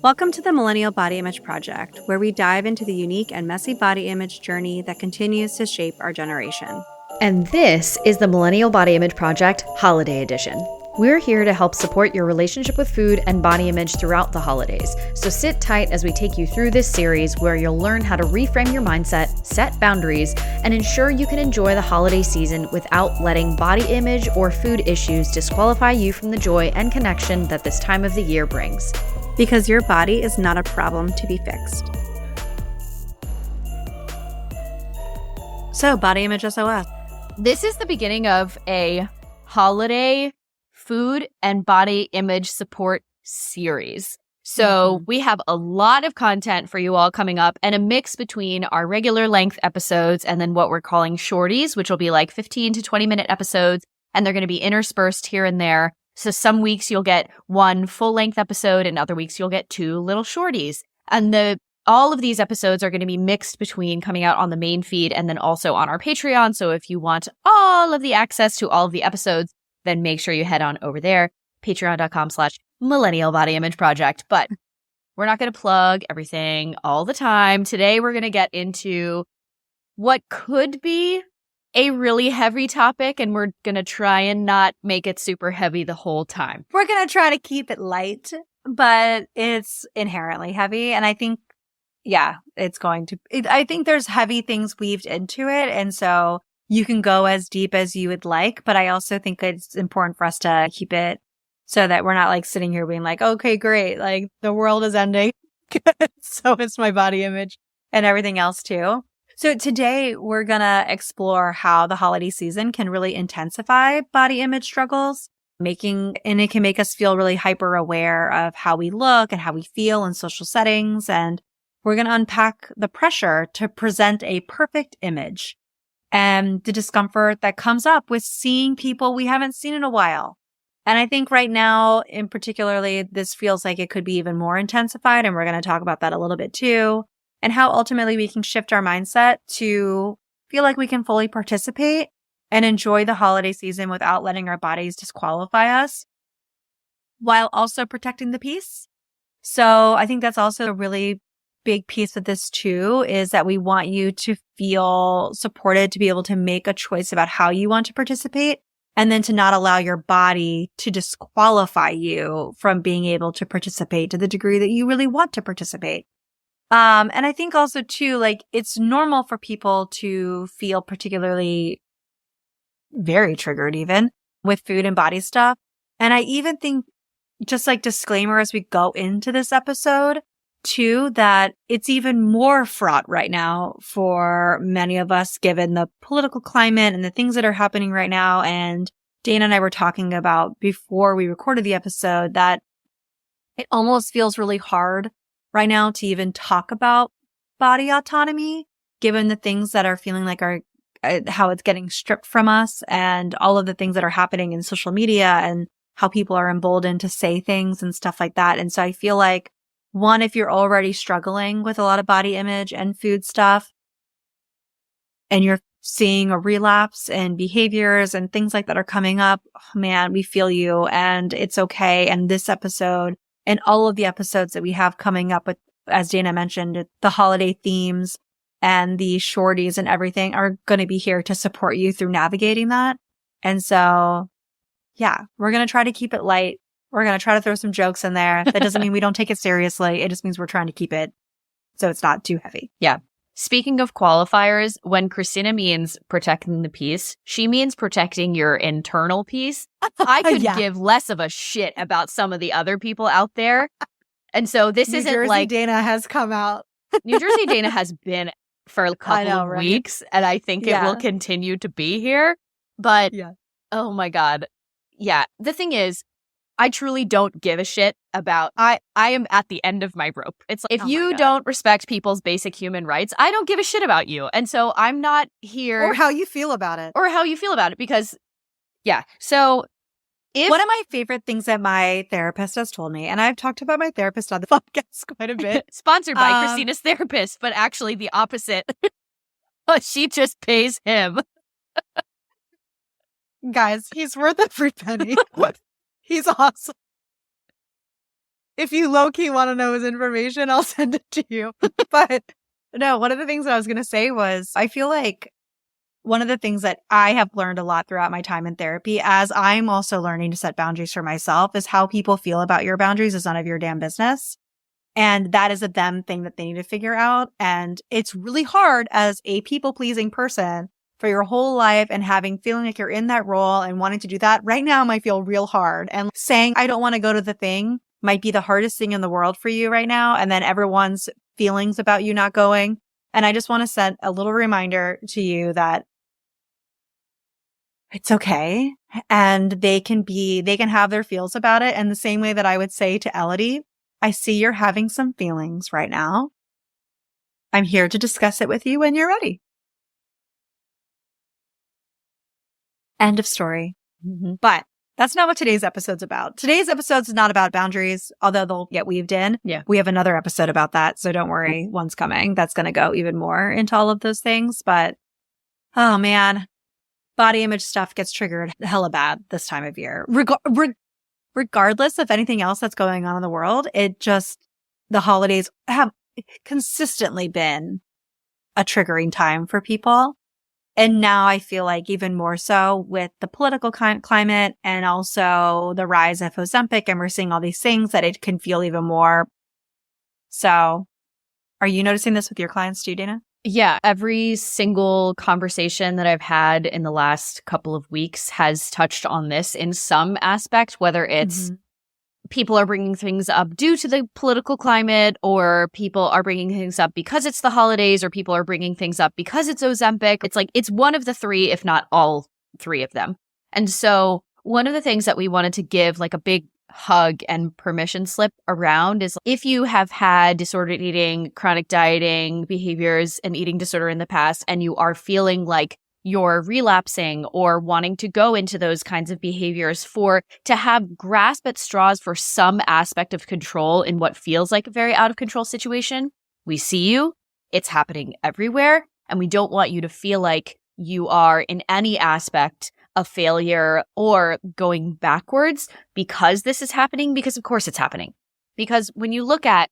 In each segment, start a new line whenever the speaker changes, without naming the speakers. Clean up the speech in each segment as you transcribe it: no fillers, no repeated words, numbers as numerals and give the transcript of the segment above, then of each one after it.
Welcome to the Millennial Body Image Project, where we dive into the unique and messy body image journey that continues to shape our generation.
And this is the Millennial Body Image Project Holiday Edition. We're here to help support your relationship with food and body image throughout the holidays. So sit tight as we take you through this series where you'll learn how to reframe your mindset, set boundaries, and ensure you can enjoy the holiday season without letting body image or food issues disqualify you from the joy and connection that this time of the year brings.
Because your body is not a problem to be fixed. So, body image SOS.
This is the beginning of a holiday food and body image support series. So we have a lot of content for you all coming up and a mix between our regular length episodes and then what we're calling shorties, which will be like 15 to 20 minute episodes. And they're going to be interspersed here and there. So some weeks you'll get one full length episode and other weeks you'll get two little shorties. And all of these episodes are going to be mixed between coming out on the main feed and then also on our Patreon. So if you want all of the access to all of the episodes, then make sure you head on over there, patreon.com/Millennial Body Image Project. But we're not going to plug everything all the time. Today, we're going to get into what could be a really heavy topic, and we're going to try and not make it super heavy the whole time.
We're going to try to keep it light, but it's inherently heavy. And I think, I think there's heavy things weaved into it. And so you can go as deep as you would like, but I also think it's important for us to keep it so that we're not like sitting here being like, okay, great. Like the world is ending. So is my body image and everything else too. So today we're going to explore how the holiday season can really intensify body image struggles, and it can make us feel really hyper aware of how we look and how we feel in social settings. And we're going to unpack the pressure to present a perfect image and the discomfort that comes up with seeing people we haven't seen in a while. And I think right now, in particularly, this feels like it could be even more intensified. And we're going to talk about that a little bit too. And how ultimately we can shift our mindset to feel like we can fully participate and enjoy the holiday season without letting our bodies disqualify us, while also protecting the peace. So I think that's also a really big piece of this too, is that we want you to feel supported to be able to make a choice about how you want to participate, and then to not allow your body to disqualify you from being able to participate to the degree that you really want to participate. And I think also too, like it's normal for people to feel particularly very triggered even with food and body stuff. And I even think, just like disclaimer as we go into this episode too, that it's even more fraught right now for many of us, given the political climate and the things that are happening right now. And Dana and I were talking about before we recorded the episode that it almost feels really hard right now to even talk about body autonomy, given the things that are feeling like how it's getting stripped from us and all of the things that are happening in social media and how people are emboldened to say things and stuff like that. And so I feel like, one, if you're already struggling with a lot of body image and food stuff and you're seeing a relapse in behaviors and things like that are coming up, oh man, we feel you and it's okay. And this episode and all of the episodes that we have coming up with, as Dana mentioned, the holiday themes and the shorties and everything are going to be here to support you through navigating that. And so, yeah, we're going to try to keep it light. We're going to try to throw some jokes in there. That doesn't mean we don't take it seriously. It just means we're trying to keep it so it's not too heavy.
Yeah. Speaking of qualifiers, when Christina means protecting the peace, she means protecting your internal peace. I could give less of a shit about some of the other people out there. And so this
New
isn't
Jersey
like
Dana has come out.
New Jersey Dana has been for a couple of weeks, and I think it will continue to be here. But oh my God. Yeah. The thing is, I truly don't give a shit about, I am at the end of my rope. It's like, if you don't respect people's basic human rights, I don't give a shit about you. And so I'm not here.
Or how you feel about it.
Because, So
one of my favorite things that my therapist has told me, and I've talked about my therapist on the podcast quite a bit.
Sponsored by Christina's therapist, but actually the opposite. She just pays him.
Guys, he's worth every penny. He's awesome. if you low-key want to know his information, I'll send it to you. But no, one of the things I was going to say was I feel like one of the things that I have learned a lot throughout my time in therapy, as I'm also learning to set boundaries for myself, is how people feel about your boundaries is none of your damn business. And that is a them thing that they need to figure out. And it's really hard as a people-pleasing person for your whole life and feeling like you're in that role and wanting to do that right now might feel real hard. And saying, I don't want to go to the thing might be the hardest thing in the world for you right now. And then everyone's feelings about you not going. And I just want to send a little reminder to you that it's okay. And they can have their feels about it. And the same way that I would say to Elodie, I see you're having some feelings right now. I'm here to discuss it with you when you're ready. End of story. Mm-hmm. But that's not what today's episode's about. Today's episode's not about boundaries, although they'll get weaved in.
Yeah.
We have another episode about that. So don't worry, one's coming. That's going to go even more into all of those things. But, oh man, body image stuff gets triggered hella bad this time of year. Regardless of anything else that's going on in the world, the holidays have consistently been a triggering time for people. And now I feel like even more so with the political climate and also the rise of Ozempic, and we're seeing all these things that it can feel even more. So are you noticing this with your clients too, Dana?
Yeah, every single conversation that I've had in the last couple of weeks has touched on this in some aspect, whether it's people are bringing things up due to the political climate, or people are bringing things up because it's the holidays, or people are bringing things up because it's Ozempic. It's like, it's one of the three, if not all three of them. And so one of the things that we wanted to give like a big hug and permission slip around is, if you have had disordered eating, chronic dieting behaviors, and eating disorder in the past, and you are feeling like you're relapsing or wanting to go into those kinds of behaviors, to have grasp at straws for some aspect of control in what feels like a very out of control situation, we see you. It's happening everywhere. And we don't want you to feel like you are in any aspect a failure or going backwards because this is happening, because of course it's happening. Because when you look at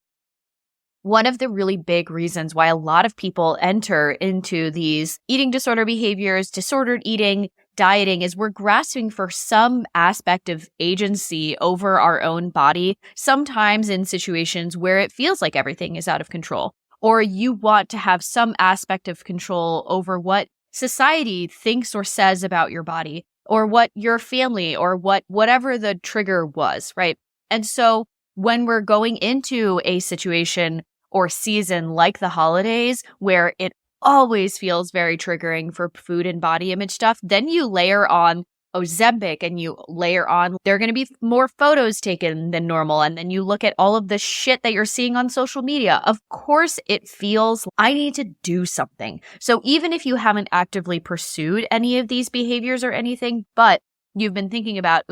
one of the really big reasons why a lot of people enter into these eating disorder behaviors, disordered eating, dieting, is we're grasping for some aspect of agency over our own body, sometimes in situations where it feels like everything is out of control, or you want to have some aspect of control over what society thinks or says about your body, or what your family, or whatever the trigger was, right? And so when we're going into a situation or season like the holidays, where it always feels very triggering for food and body image stuff, then you layer on Ozempic, and you layer on there are going to be more photos taken than normal, and then you look at all of the shit that you're seeing on social media. Of course it feels, I need to do something. So even if you haven't actively pursued any of these behaviors or anything, but you've been thinking about,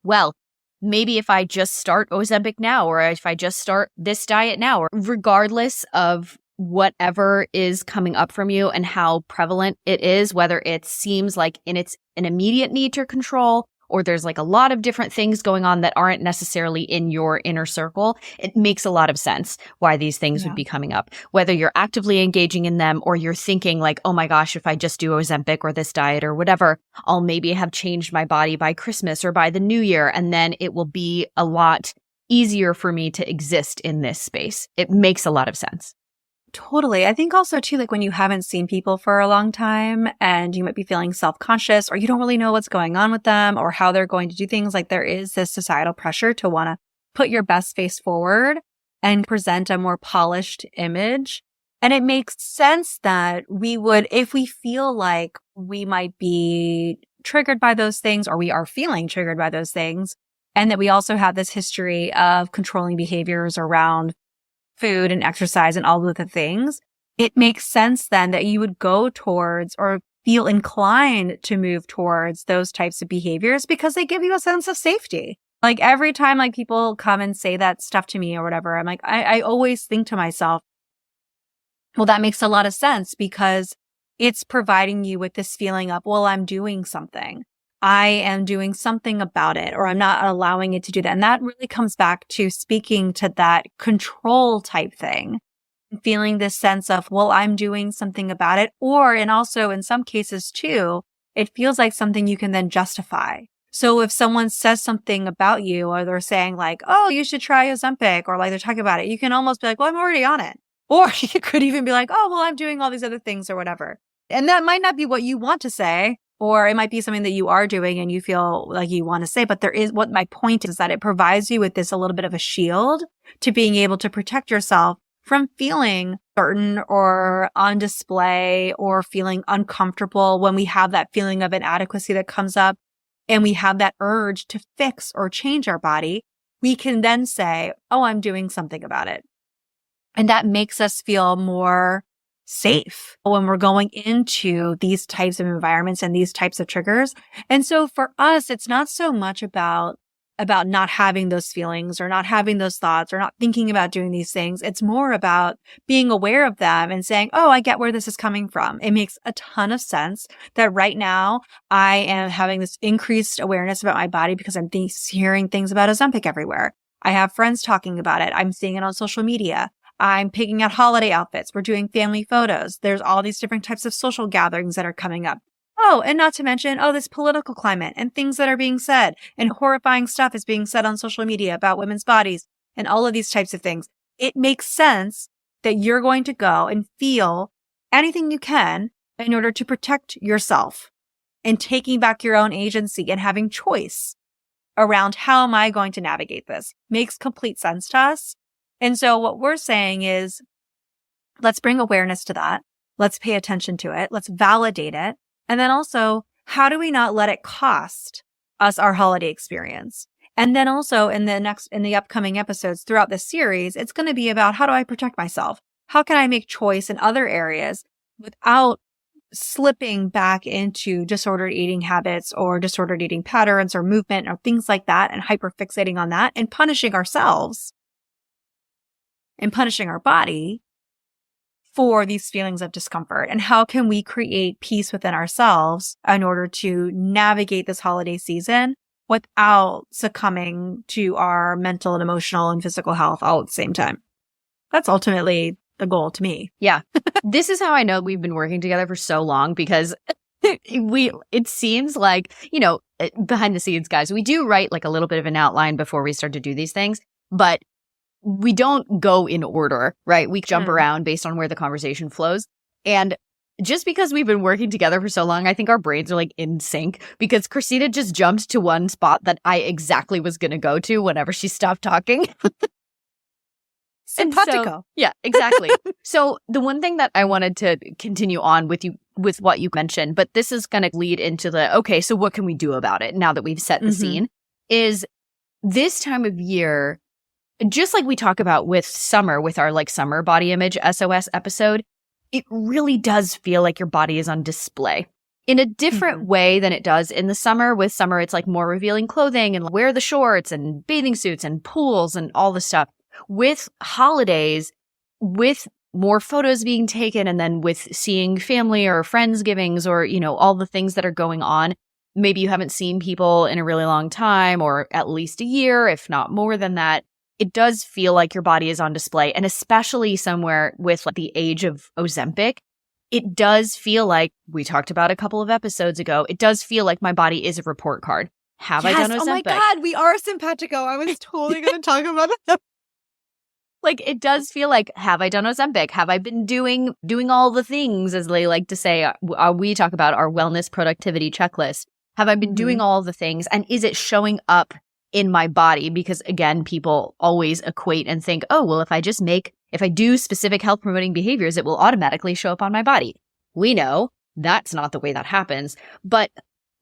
well, maybe if I just start Ozempic now, or if I just start this diet now, or regardless of whatever is coming up from you and how prevalent it is, whether it seems like it's an immediate need to control, or there's like a lot of different things going on that aren't necessarily in your inner circle, it makes a lot of sense why these things would be coming up. Whether you're actively engaging in them, or you're thinking like, oh my gosh, if I just do Ozempic or this diet or whatever, I'll maybe have changed my body by Christmas or by the new year, and then it will be a lot easier for me to exist in this space. It makes a lot of sense.
Totally. I think also too, like when you haven't seen people for a long time and you might be feeling self-conscious, or you don't really know what's going on with them or how they're going to do things, like there is this societal pressure to want to put your best face forward and present a more polished image. And it makes sense that we would, if we feel like we might be triggered by those things, or we are feeling triggered by those things, and that we also have this history of controlling behaviors around food and exercise and all of the things, it makes sense then that you would go towards or feel inclined to move towards those types of behaviors because they give you a sense of safety. Like every time like people come and say that stuff to me or whatever, I'm like, I always think to myself, well, that makes a lot of sense because it's providing you with this feeling of, well, I'm doing something. I am doing something about it, or I'm not allowing it to do that. And that really comes back to speaking to that control type thing, feeling this sense of, well, I'm doing something about it. And also in some cases too, it feels like something you can then justify. So if someone says something about you, or they're saying like, oh, you should try Ozempic, or like they're talking about it, you can almost be like, well, I'm already on it. Or you could even be like, oh, well, I'm doing all these other things or whatever. And that might not be what you want to say, or it might be something that you are doing and you feel like you want to say. But what my point is that it provides you with this a little bit of a shield to being able to protect yourself from feeling certain or on display or feeling uncomfortable when we have that feeling of inadequacy that comes up and we have that urge to fix or change our body. We can then say, oh, I'm doing something about it. And that makes us feel more safe when we're going into these types of environments and these types of triggers. And so for us, it's not so much about not having those feelings or not having those thoughts or not thinking about doing these things. It's more about being aware of them and saying, oh, I get where this is coming from. It makes a ton of sense that right now I am having this increased awareness about my body because I'm hearing things about Ozempic everywhere. I have friends talking about it. I'm seeing it on social media. I'm picking out holiday outfits. We're doing family photos. There's all these different types of social gatherings that are coming up. Oh, and not to mention, this political climate and things that are being said and horrifying stuff is being said on social media about women's bodies and all of these types of things. It makes sense that you're going to go and feel anything you can in order to protect yourself and taking back your own agency and having choice around how am I going to navigate this. Makes complete sense to us. And so what we're saying is, let's bring awareness to that. Let's pay attention to it. Let's validate it. And then also, how do we not let it cost us our holiday experience? And then also in the upcoming episodes throughout this series, it's going to be about how do I protect myself? How can I make choice in other areas without slipping back into disordered eating habits or disordered eating patterns or movement or things like that and hyperfixating on that and punishing ourselves and punishing our body for these feelings of discomfort? And how can we create peace within ourselves in order to navigate this holiday season without succumbing to our mental and emotional and physical health all at the same time? That's ultimately the goal to me.
Yeah. This is how I know we've been working together for so long, because it seems like, behind the scenes, guys, we do write like a little bit of an outline before we start to do these things, but we don't go in order, right? We jump around based on where the conversation flows. And just because we've been working together for so long, I think our brains are like in sync, because Christina just jumped to one spot that I exactly was going to go to whenever she stopped talking.
Simpatico.
So, yeah, exactly. So the one thing that I wanted to continue on with what you mentioned, but this is going to lead into okay, so what can we do about it now that we've set the scene, is this time of year, just like we talk about with summer, with our like summer body image SOS episode, it really does feel like your body is on display in a different way than it does in the summer. With summer, it's like more revealing clothing and wear the shorts and bathing suits and pools and all the stuff. With holidays, with more photos being taken and then with seeing family or friendsgivings or, all the things that are going on, maybe you haven't seen people in a really long time or at least a year, if not more than that. It does feel like your body is on display. And especially somewhere with like the age of Ozempic, it does feel like, we talked about a couple of episodes ago, it does feel like my body is a report card. Have I done Ozempic?
Oh my God, we are simpatico. I was totally going to talk about it.
Like, it does feel like, have I done Ozempic? Have I been doing all the things, as they like to say? We talk about our wellness productivity checklist. Have I been doing all the things? And is it showing up in my body? Because again, people always equate and think, oh, well, if I do specific health promoting behaviors, it will automatically show up on my body. We know that's not the way that happens. But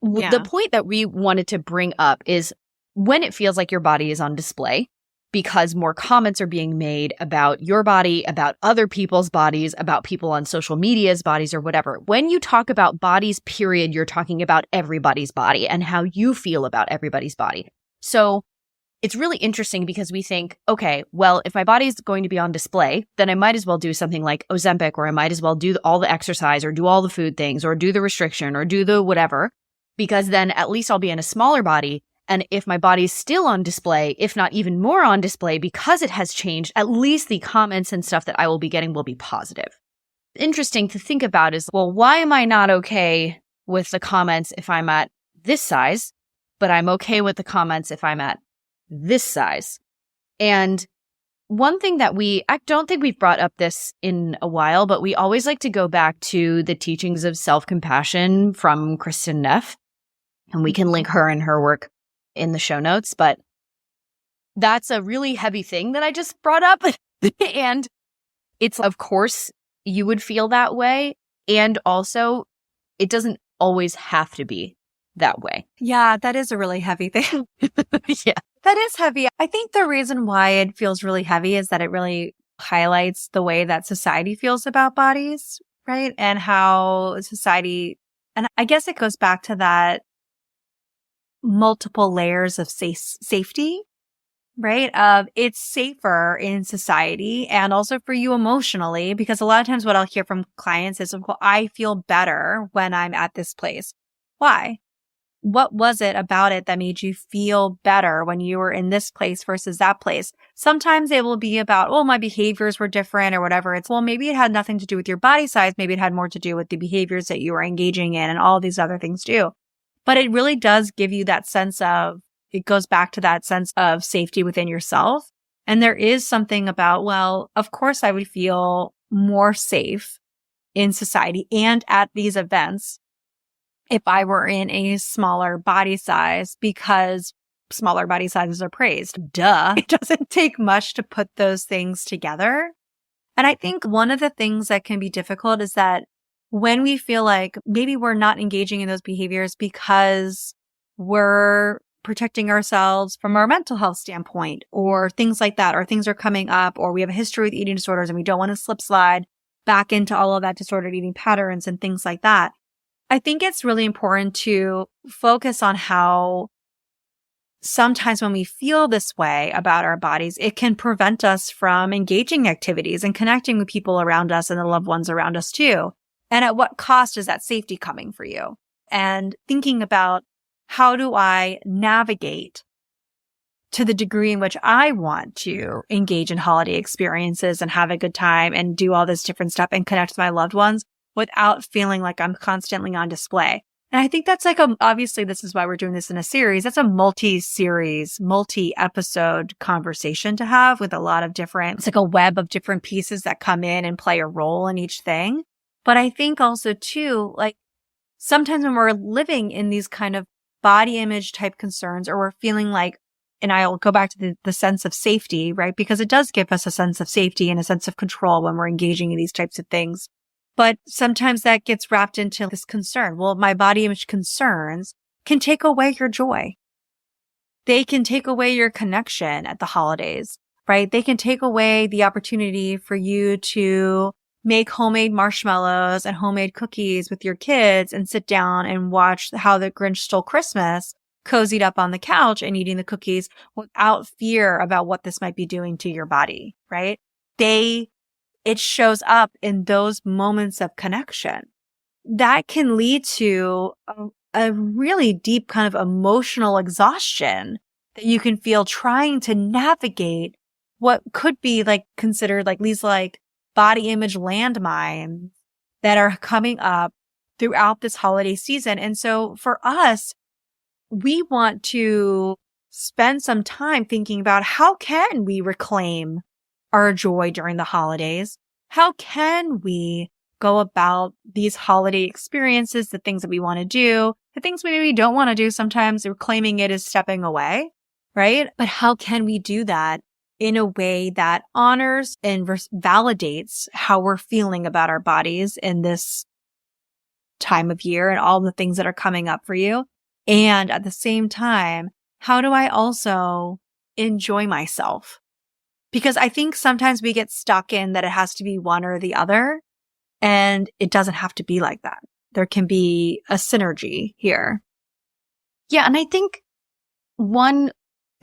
the point that we wanted to bring up is when it feels like your body is on display, because more comments are being made about your body, about other people's bodies, about people on social media's bodies or whatever. When you talk about bodies, period, you're talking about everybody's body and how you feel about everybody's body. So it's really interesting because we think, okay, well, if my body is going to be on display, then I might as well do something like Ozempic, or I might as well do all the exercise or do all the food things or do the restriction or do the whatever, because then at least I'll be in a smaller body. And if my body's still on display, if not even more on display because it has changed, at least the comments and stuff that I will be getting will be positive. Interesting to think about is, well, why am I not okay with the comments if I'm at this size, but I'm okay with the comments if I'm at this size? And one thing that I don't think we've brought up this in a while, but we always like to go back to the teachings of self-compassion from Kristen Neff, and we can link her and her work in the show notes, but that's a really heavy thing that I just brought up. And it's, of course, you would feel that way. And also, it doesn't always have to be that way.
Yeah, that is a really heavy thing.
Yeah.
That is heavy. I think the reason why it feels really heavy is that it really highlights the way that society feels about bodies, right? And how society, and I guess it goes back to that multiple layers of safety, right? It's safer in society and also for you emotionally, because a lot of times what I'll hear from clients is, well, I feel better when I'm at this place. Why? What was it about it that made you feel better when you were in this place versus that place? Sometimes it will be about, oh, my behaviors were different or whatever. It's, well, maybe it had nothing to do with your body size. Maybe it had more to do with the behaviors that you were engaging in and all these other things too. But it really does give you that sense of, it goes back to that sense of safety within yourself. And there is something about, well, of course I would feel more safe in society and at these events if I were in a smaller body size, because smaller body sizes are praised. Duh. It doesn't take much to put those things together. And I think one of the things that can be difficult is that when we feel like maybe we're not engaging in those behaviors because we're protecting ourselves from our mental health standpoint or things like that, or things are coming up, or we have a history with eating disorders and we don't want to slip slide back into all of that disordered eating patterns and things like that. I think it's really important to focus on how sometimes when we feel this way about our bodies, it can prevent us from engaging activities and connecting with people around us and the loved ones around us too. And at what cost is that safety coming for you? And thinking about, how do I navigate to the degree in which I want to engage in holiday experiences and have a good time and do all this different stuff and connect with my loved ones without feeling like I'm constantly on display? And I think that's like obviously this is why we're doing this in a series. That's a multi-series, multi-episode conversation to have with a lot of different, it's like a web of different pieces that come in and play a role in each thing. But I think also too, like sometimes when we're living in these kind of body image type concerns, or we're feeling like, and I'll go back to the sense of safety, right? Because it does give us a sense of safety and a sense of control when we're engaging in these types of things. But sometimes that gets wrapped into this concern. Well, my body image concerns can take away your joy. They can take away your connection at the holidays, right? They can take away the opportunity for you to make homemade marshmallows and homemade cookies with your kids and sit down and watch How the Grinch Stole Christmas, cozied up on the couch and eating the cookies without fear about what this might be doing to your body, right? It shows up in those moments of connection. That can lead to a really deep kind of emotional exhaustion that you can feel trying to navigate what could be like considered like these like body image landmines that are coming up throughout this holiday season. And so for us, we want to spend some time thinking about, how can we reclaim our joy during the holidays? How can we go about these holiday experiences, the things that we want to do, the things we maybe don't want to do? Sometimes reclaiming it is stepping away, right? But how can we do that in a way that honors and validates how we're feeling about our bodies in this time of year and all the things that are coming up for you? And at the same time, how do I also enjoy myself? Because I think sometimes we get stuck in that it has to be one or the other, and it doesn't have to be like that. There can be a synergy here.
Yeah, and I think one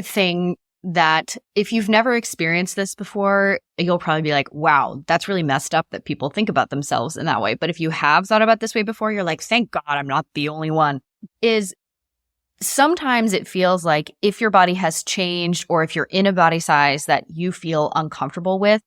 thing that if you've never experienced this before, you'll probably be like, wow, that's really messed up that people think about themselves in that way. But if you have thought about this way before, you're like, thank God I'm not the only one. is sometimes it feels like if your body has changed or if you're in a body size that you feel uncomfortable with,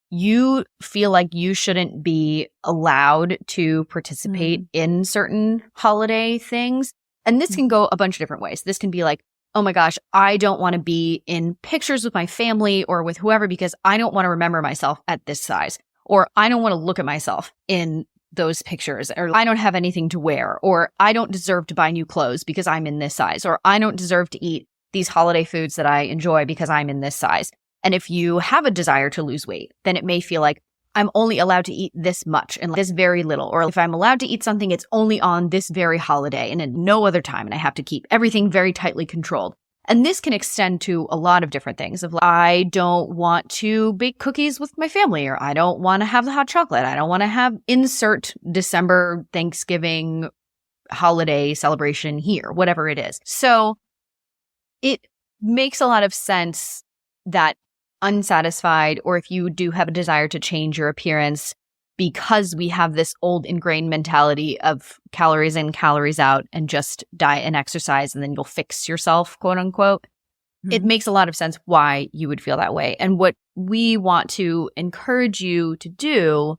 you feel like you shouldn't be allowed to participate in certain holiday things. And this can go a bunch of different ways. This can be like, oh my gosh, I don't want to be in pictures with my family or with whoever because I don't want to remember myself at this size, or I don't want to look at myself in those pictures, or I don't have anything to wear, or I don't deserve to buy new clothes because I'm in this size, or I don't deserve to eat these holiday foods that I enjoy because I'm in this size. And if you have a desire to lose weight, then it may feel like I'm only allowed to eat this much and this very little. Or if I'm allowed to eat something, it's only on this very holiday and at no other time. And I have to keep everything very tightly controlled. And this can extend to a lot of different things of I don't want to bake cookies with my family, or I don't want to have the hot chocolate. I don't want to have insert December Thanksgiving holiday celebration here, whatever it is. So it makes a lot of sense that unsatisfied, or if you do have a desire to change your appearance, because we have this old ingrained mentality of calories in, calories out, and just diet and exercise, and then you'll fix yourself, quote unquote. It makes a lot of sense why you would feel that way. And what we want to encourage you to do,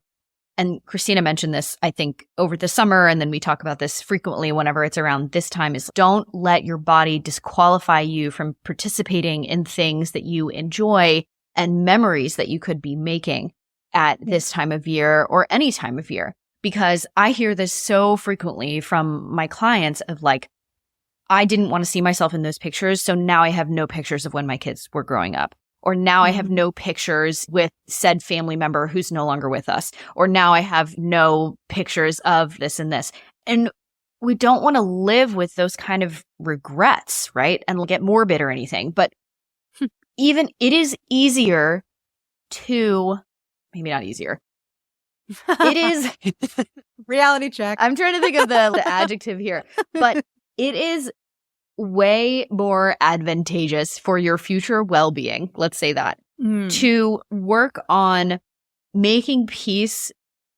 and Christina mentioned this, I think, over the summer, and then we talk about this frequently whenever it's around this time, is don't let your body disqualify you from participating in things that you enjoy and memories that you could be making at this time of year or any time of year. Because I hear this so frequently from my clients of like, I didn't want to see myself in those pictures, so now I have no pictures of when my kids were growing up. Or now I have no pictures with said family member who's no longer with us. Or now I have no pictures of this and this. And we don't want to live with those kind of regrets, right? And get morbid or anything. But even it is easier to, maybe not easier. It is
reality check.
I'm trying to think of the adjective here, but it is way more advantageous for your future well-being, let's say that, to work on making peace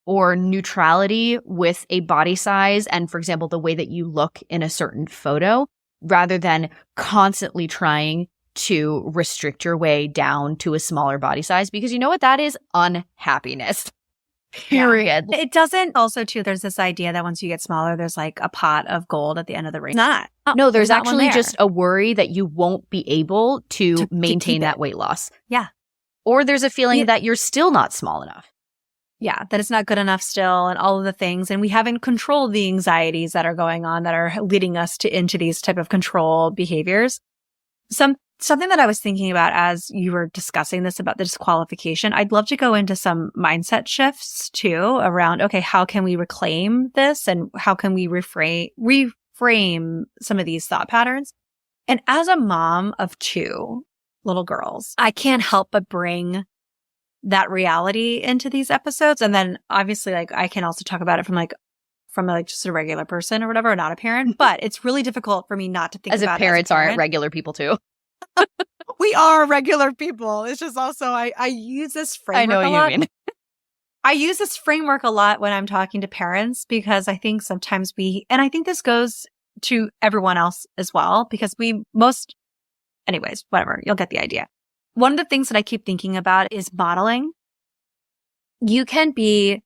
or neutrality with a body size and, for example, the way that you look in a certain photo, rather than constantly trying to restrict your way down to a smaller body size, because you know what that is? Unhappiness. Period.
Yeah. It doesn't also too, there's this idea that once you get smaller, there's like a pot of gold at the end of the ring. It's not.
No, there's actually just a worry that you won't be able to maintain that
it.
Weight loss.
Yeah.
Or there's a feeling that you're still not small enough.
Yeah, that it's not good enough still and all of the things. And we haven't controlled the anxieties that are going on that are leading us into these type of control behaviors. Something that I was thinking about as you were discussing this about the disqualification, I'd love to go into some mindset shifts too around, okay, how can we reclaim this and how can we reframe some of these thought patterns? And as a mom of 2 little girls, I can't help but bring that reality into these episodes. And then obviously like I can also talk about it from just a regular person or whatever, not a parent, but it's really difficult for me not to think
as
about
if parents aren't regular people too.
We are regular people. It's just also, I use this framework
I know
a
what
lot.
you mean.
I use this framework a lot when I'm talking to parents because I think sometimes and I think this goes to everyone else as well, because anyways, whatever, you'll get the idea. One of the things that I keep thinking about is modeling. You can be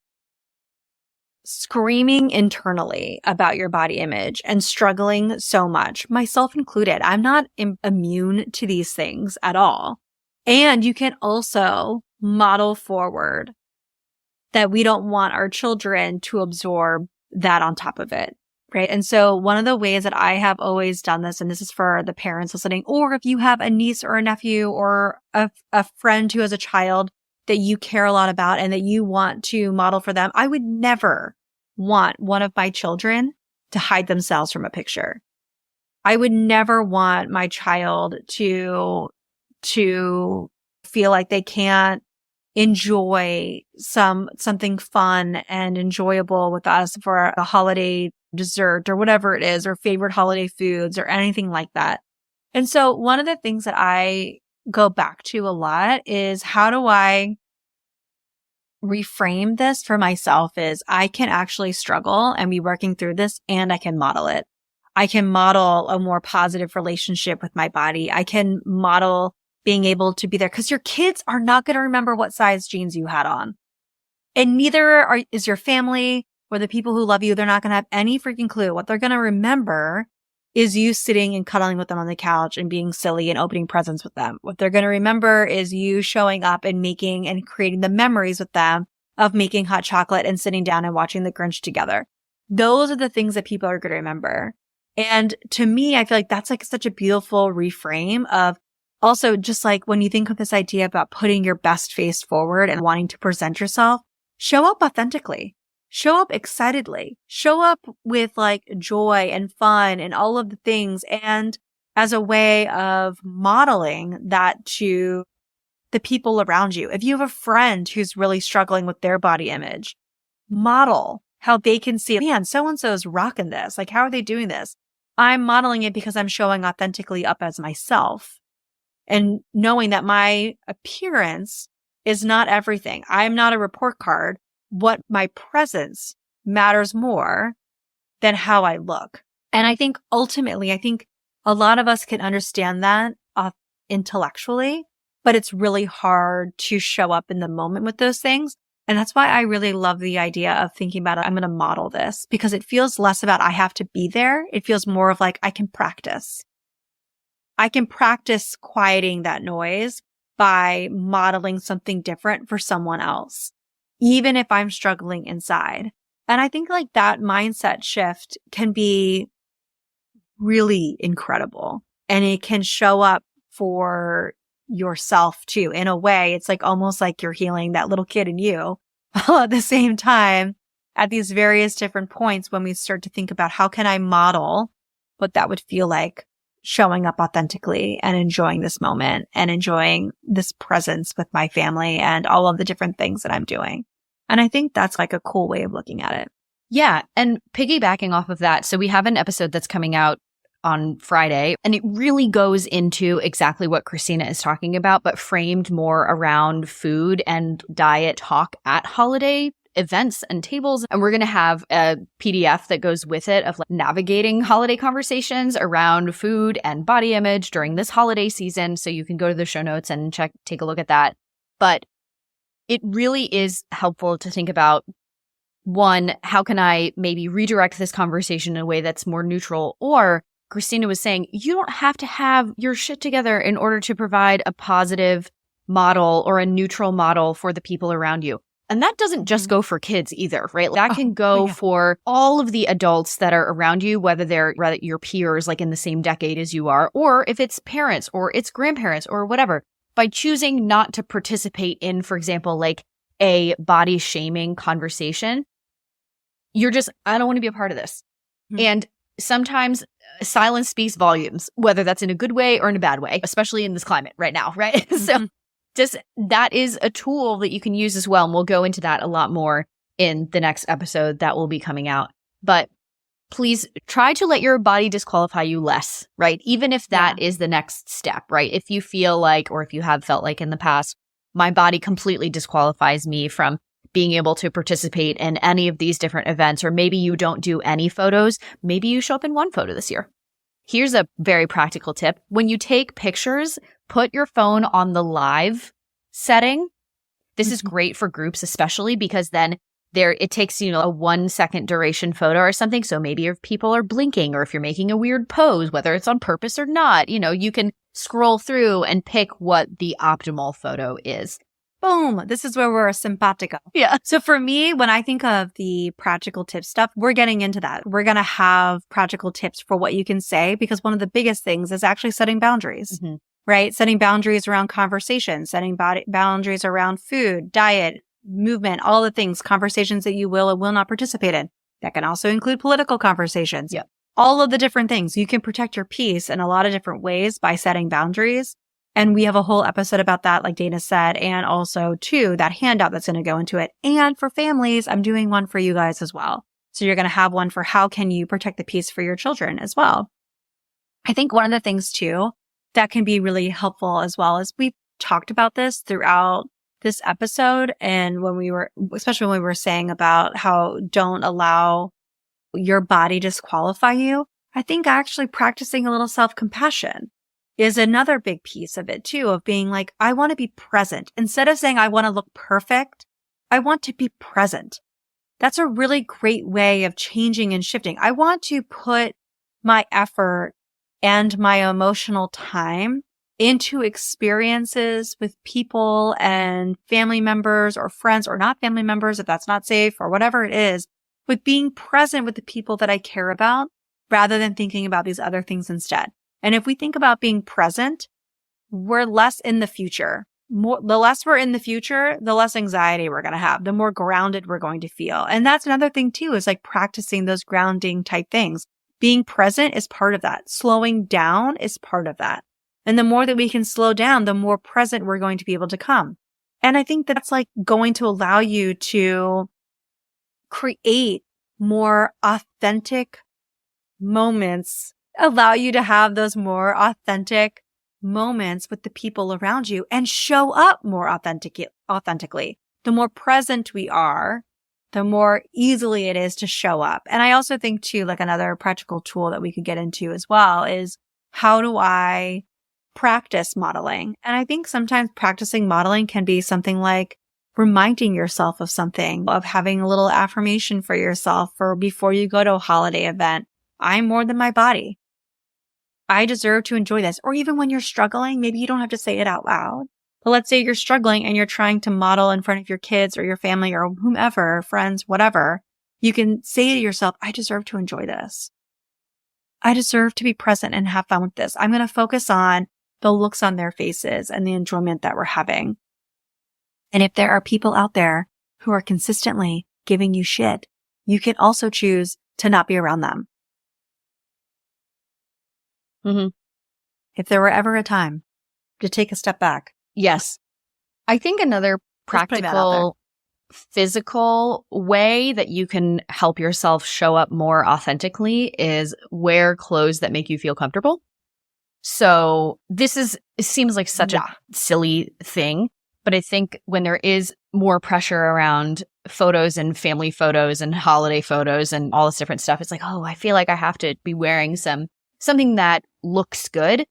screaming internally about your body image and struggling so much, myself included. I'm not immune to these things at all. And you can also model forward that we don't want our children to absorb that on top of it, right? And so one of the ways that I have always done this, and this is for the parents listening, or if you have a niece or a nephew or a friend who has a child that you care a lot about and that you want to model for them, I would never want one of my children to hide themselves from a picture. I would never want my child to feel like they can't enjoy something fun and enjoyable with us for a holiday dessert or whatever it is, or favorite holiday foods or anything like that. And so one of the things that I go back to a lot is, how do I reframe this for myself is I can actually struggle and be working through this and I can model it. I can model a more positive relationship with my body. I can model being able to be there because your kids are not going to remember what size jeans you had on. And neither is your family or the people who love you. They're not going to have any freaking clue. What they're going to remember is you sitting and cuddling with them on the couch and being silly and opening presents with them. What they're going to remember is you showing up and making and creating the memories with them of making hot chocolate and sitting down and watching The Grinch together. Those are the things that people are going to remember. And to me, I feel like that's like such a beautiful reframe of also just like when you think of this idea about putting your best face forward and wanting to present yourself, show up authentically. Show up excitedly, show up with like joy and fun and all of the things. And as a way of modeling that to the people around you. If you have a friend who's really struggling with their body image, model how they can see, man, so-and-so is rocking this. Like, how are they doing this? I'm modeling it because I'm showing authentically up as myself and knowing that my appearance is not everything. I'm not a report card. What my presence matters more than how I look. And I think ultimately, a lot of us can understand that intellectually, but it's really hard to show up in the moment with those things. And that's why I really love the idea of thinking about it. I'm going to model this because it feels less about I have to be there. It feels more of like I can practice. I can practice quieting that noise by modeling something different for someone else, even if I'm struggling inside. And I think like that mindset shift can be really incredible, and it can show up for yourself too. In a way, it's like almost like you're healing that little kid in you while at the same time at these various different points when we start to think about how can I model what that would feel like showing up authentically and enjoying this moment and enjoying this presence with my family and all of the different things that I'm doing. And I think that's like a cool way of looking at it.
Yeah. And piggybacking off of that, so we have an episode that's coming out on Friday, and it really goes into exactly what Christina is talking about, but framed more around food and diet talk at holiday events and tables. And we're going to have a PDF that goes with it of like navigating holiday conversations around food and body image during this holiday season. So you can go to the show notes and take a look at that. But it really is helpful to think about, one, how can I maybe redirect this conversation in a way that's more neutral? Or Christina was saying, you don't have to have your shit together in order to provide a positive model or a neutral model for the people around you. And that doesn't just go for kids either, right? That can go for all of the adults that are around you, whether they're your peers, like in the same decade as you are, or if it's parents or it's grandparents or whatever. By choosing not to participate in, for example, like a body shaming conversation, you're just, I don't want to be a part of this. Mm-hmm. And sometimes silence speaks volumes, whether that's in a good way or in a bad way, especially in this climate right now, right? Mm-hmm. So just that is a tool that you can use as well. And we'll go into that a lot more in the next episode that will be coming out. But please try to let your body disqualify you less, right? Even if that is the next step, right? If you feel like, or if you have felt like in the past, my body completely disqualifies me from being able to participate in any of these different events, or maybe you don't do any photos, maybe you show up in one photo this year. Here's a very practical tip. When you take pictures, put your phone on the live setting. This is great for groups, especially because then it takes, a 1 second duration photo or something. So maybe if people are blinking or if you're making a weird pose, whether it's on purpose or not, you can scroll through and pick what the optimal photo is.
Boom. This is where we're simpatico.
Yeah.
So for me, when I think of the practical tip stuff, we're getting into that. We're going to have practical tips for what you can say, because one of the biggest things is actually setting boundaries, right? Setting boundaries around conversation, setting boundaries around food, diet, movement, all the things, conversations that you will and will not participate in. That can also include political conversations.
Yep.
All of the different things. You can protect your peace in a lot of different ways by setting boundaries. And we have a whole episode about that, like Dana said, and also too, that handout that's going to go into it. And for families, I'm doing one for you guys as well. So you're going to have one for how can you protect the peace for your children as well. I think one of the things too that can be really helpful as well is we've talked about this throughout this episode. And especially when we were saying about how don't allow your body disqualify you. I think actually practicing a little self-compassion is another big piece of it too, of being like, I want to be present. Instead of saying I want to look perfect, I want to be present. That's a really great way of changing and shifting. I want to put my effort and my emotional time into experiences with people and family members or friends or not family members, if that's not safe or whatever it is, with being present with the people that I care about rather than thinking about these other things instead. And if we think about being present, we're less in the future. The less we're in the future, the less anxiety we're going to have, the more grounded we're going to feel. And that's another thing too, is like practicing those grounding type things. Being present is part of that. Slowing down is part of that. And the more that we can slow down, the more present we're going to be able to come. And I think that's like going to allow you to create more authentic moments, allow you to have those more authentic moments with the people around you and show up more authentically. The more present we are, the more easily it is to show up. And I also think too, like another practical tool that we could get into as well is, how do I practice modeling? And I think sometimes practicing modeling can be something like reminding yourself of something, of having a little affirmation for yourself, or before you go to a holiday event, I'm more than my body. I deserve to enjoy this. Or even when you're struggling, maybe you don't have to say it out loud. But let's say you're struggling and you're trying to model in front of your kids or your family or whomever, friends, whatever. You can say to yourself, I deserve to enjoy this. I deserve to be present and have fun with this. I'm going to focus on the looks on their faces and the enjoyment that we're having. And if there are people out there who are consistently giving you shit, you can also choose to not be around them.
Mm-hmm.
If there were ever a time to take a step back.
Yes. I think another practical, physical way that you can help yourself show up more authentically is wear clothes that make you feel comfortable. So it seems like such a silly thing, but I think when there is more pressure around photos and family photos and holiday photos and all this different stuff, it's like, oh, I feel like I have to be wearing something that looks good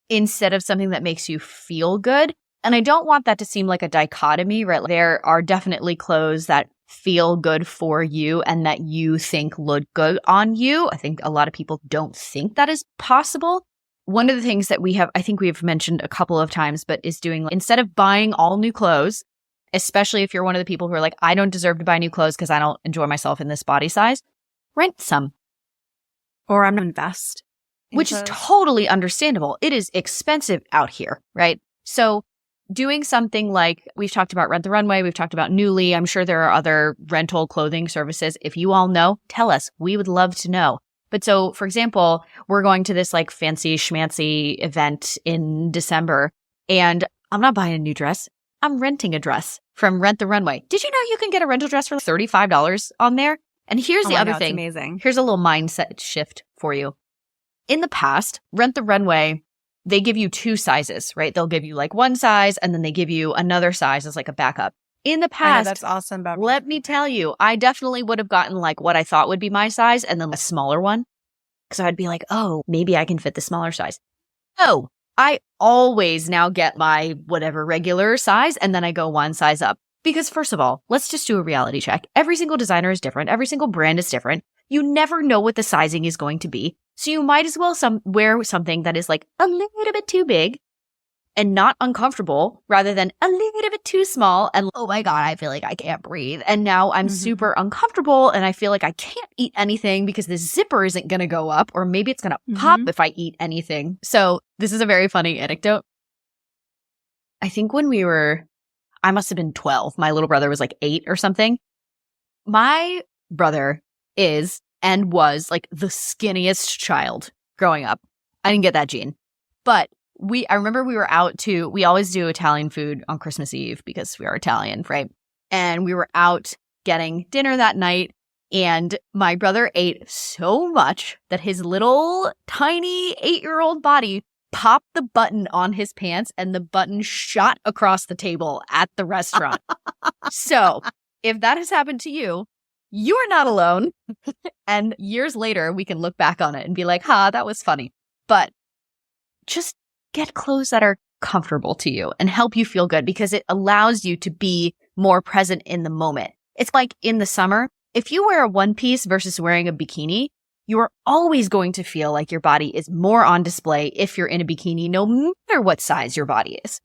instead of something that makes you feel good. And I don't want that to seem like a dichotomy, right? There are definitely clothes that feel good for you and that you think look good on you. I think a lot of people don't think that is possible. One of the things that I think we've mentioned a couple of times, but is doing, instead of buying all new clothes, especially if you're one of the people who are like, I don't deserve to buy new clothes because I don't enjoy myself in this body size, rent some.
Or I'm going to invest.
Which is totally understandable. It is expensive out here, right? So doing something like, we've talked about Rent the Runway, we've talked about Nuuly. I'm sure there are other rental clothing services. If you all know, tell us. We would love to know. But so, for example, we're going to this like fancy schmancy event in December, and I'm not buying a new dress. I'm renting a dress from Rent the Runway. Did you know you can get a rental dress for $35 on there? And here's the other thing.
Amazing.
Here's a little mindset shift for you. In the past, Rent the Runway, they give you two sizes, right? They'll give you like one size and then they give you another size as like a backup. In the past,
that's awesome.
Let me tell you, I definitely would have gotten like what I thought would be my size and then a smaller one. Because I'd be like, oh, maybe I can fit the smaller size. No, I always now get my whatever regular size and then I go one size up. Because first of all, let's just do a reality check. Every single designer is different. Every single brand is different. You never know what the sizing is going to be. So you might as well wear something that is like a little bit too big and not uncomfortable rather than a little bit too small and, oh my God, I feel like I can't breathe. And now I'm super uncomfortable and I feel like I can't eat anything because the zipper isn't going to go up, or maybe it's going to pop if I eat anything. So this is a very funny anecdote. I think when I must have been 12. My little brother was like 8 or something. My brother is and was like the skinniest child growing up. I didn't get that gene. But I remember we always do Italian food on Christmas Eve because we are Italian, right? And we were out getting dinner that night, and my brother ate so much that his little tiny 8-year-old body popped the button on his pants and the button shot across the table at the restaurant. So if that has happened to you, You are not alone. And years later, we can look back on it and be like, that was funny. But just get clothes that are comfortable to you and help you feel good, because it allows you to be more present in the moment. It's like in the summer, if you wear a one piece versus wearing a bikini, you are always going to feel like your body is more on display if you're in a bikini, no matter what size your body is.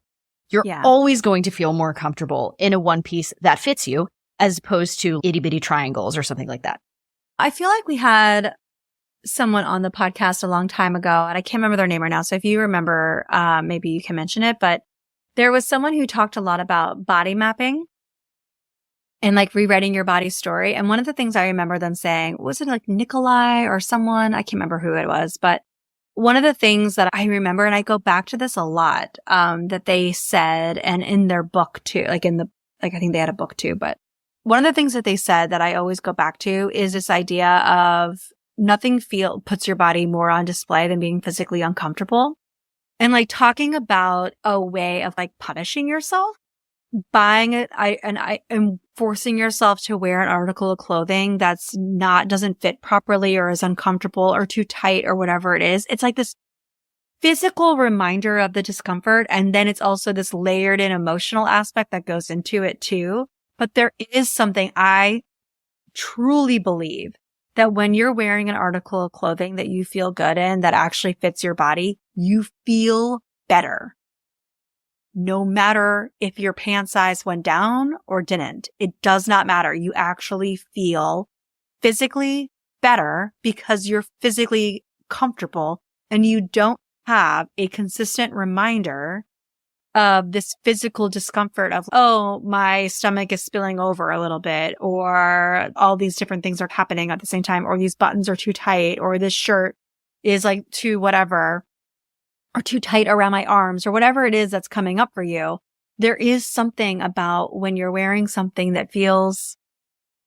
You're always going to feel more comfortable in a one piece that fits you, as opposed to itty bitty triangles or something like that.
I feel like we had someone on the podcast a long time ago, and I can't remember their name right now. So if you remember, maybe you can mention it, but there was someone who talked a lot about body mapping and like rewriting your body story. And one of the things I remember them saying, was it like Nikolai or someone? I can't remember who it was, but one of the things that I remember, and I go back to this a lot, that they said, and in their book too, I think they had a book too, but one of the things that they said that I always go back to is this idea of nothing puts your body more on display than being physically uncomfortable. And like talking about a way of like punishing yourself, buying it, and forcing yourself to wear an article of clothing that's doesn't fit properly or is uncomfortable or too tight or whatever it is. It's like this physical reminder of the discomfort. And then it's also this layered in emotional aspect that goes into it too. But there is something I truly believe that when you're wearing an article of clothing that you feel good in, that actually fits your body, you feel better. No matter if your pant size went down or didn't, it does not matter. You actually feel physically better because you're physically comfortable and you don't have a consistent reminder of this physical discomfort of, oh, my stomach is spilling over a little bit, or all these different things are happening at the same time, or these buttons are too tight, or this shirt is like too whatever, or too tight around my arms, or whatever it is that's coming up for you. There is something about when you're wearing something that fits,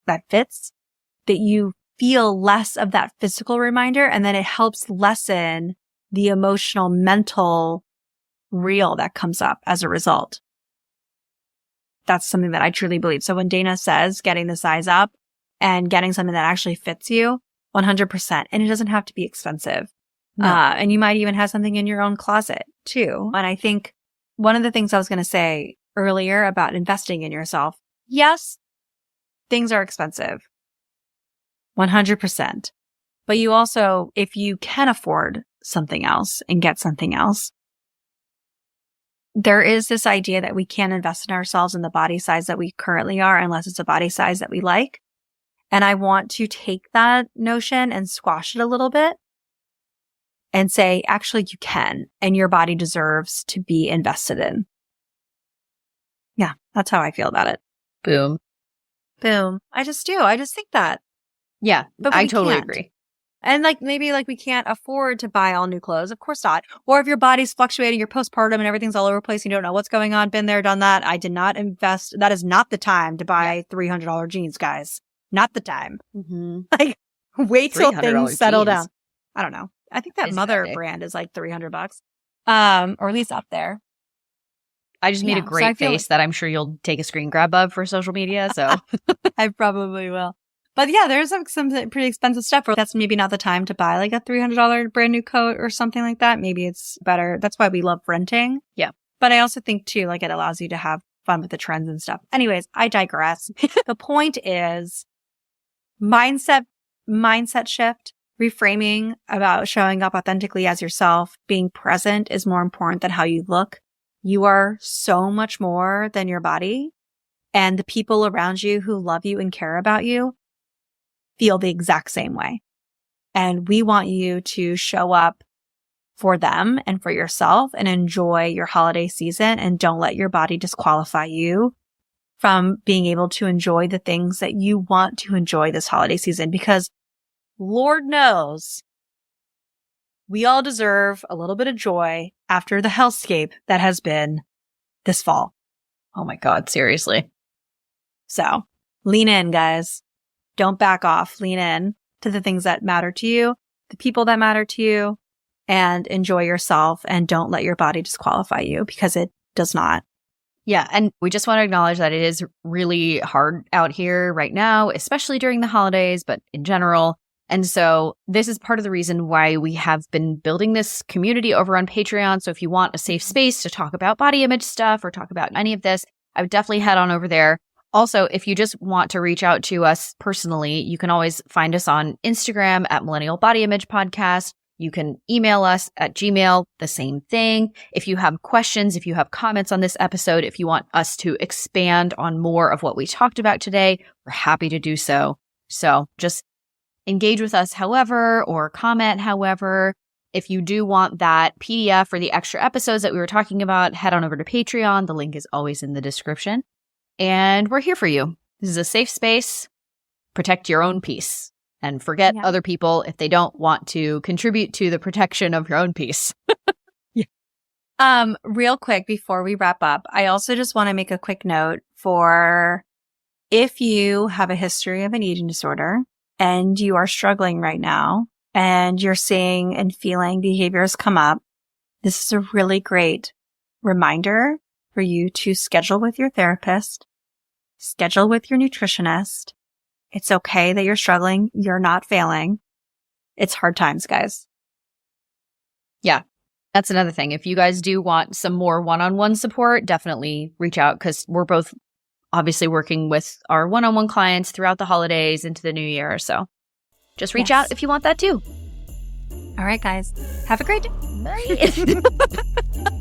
that you feel less of that physical reminder, and then it helps lessen the emotional, mental reel that comes up as a result. That's something that I truly believe. So when Dana says getting the size up and getting something that actually fits you, 100%, and it doesn't have to be expensive. No. And you might even have something in your own closet too. And I think one of the things I was going to say earlier about investing in yourself, yes, things are expensive, 100%. But you also, if you can afford something else and get something else, there is this idea that we can't invest in ourselves in the body size that we currently are unless it's a body size that we like. And I want to take that notion and squash it a little bit and say, actually, you can, and your body deserves to be invested in. Yeah, that's how I feel about it.
Boom.
Boom. I just do. I just think that.
Yeah,
but
I totally agree.
And like maybe like we can't afford to buy all new clothes. Of course not. Or if your body's fluctuating, you're postpartum and everything's all over the place, you don't know what's going on. Been there, done that. I did not invest. That is not the time to buy $300 jeans, guys. Not the time.
Mm-hmm.
Like wait till things settle
jeans.
down. I don't know. I think that
It's
Mother
epic.
brand is like $300, or at least up there.
I just made a great face that I'm sure you'll take a screen grab of for social media. So
I probably will. But yeah, there's some pretty expensive stuff. That's maybe not the time to buy like a $300 brand new coat or something like that. Maybe it's better. That's why we love renting.
Yeah.
But I also think too, like it allows you to have fun with the trends and stuff. Anyways, I digress. The point is mindset shift, reframing about showing up authentically as yourself, being present is more important than how you look. You are so much more than your body, and the people around you who love you and care about you feel the exact same way. And we want you to show up for them and for yourself and enjoy your holiday season, and don't let your body disqualify you from being able to enjoy the things that you want to enjoy this holiday season, because Lord knows we all deserve a little bit of joy after the hellscape that has been this fall.
Oh my God, seriously.
So lean in, guys. Don't back off. Lean in to the things that matter to you, the people that matter to you, and enjoy yourself, and don't let your body disqualify you, because it does not.
Yeah. And we just want to acknowledge that it is really hard out here right now, especially during the holidays, but in general. And so this is part of the reason why we have been building this community over on Patreon. So if you want a safe space to talk about body image stuff or talk about any of this, I would definitely head on over there. Also, if you just want to reach out to us personally, you can always find us on Instagram at Millennial Body Image Podcast. You can email us at Gmail, the same thing. If you have questions, if you have comments on this episode, if you want us to expand on more of what we talked about today, we're happy to do so. So just engage with us however, or comment however. If you do want that PDF for the extra episodes that we were talking about, head on over to Patreon. The link is always in the description. And we're here for you. This is a safe space. Protect your own peace. And forget other people if they don't want to contribute to the protection of your own peace.
Real quick before we wrap up, I also just want to make a quick note for if you have a history of an eating disorder and you are struggling right now and you're seeing and feeling behaviors come up, this is a really great reminder for you to schedule with your therapist, schedule with your nutritionist. It's okay that you're struggling. You're not failing. It's hard times, guys.
Yeah, that's another thing. If you guys do want some more one-on-one support, definitely reach out because we're both obviously working with our one-on-one clients throughout the holidays into the new year. So just reach out if you want that too.
All right, guys. Have a great day.
Bye.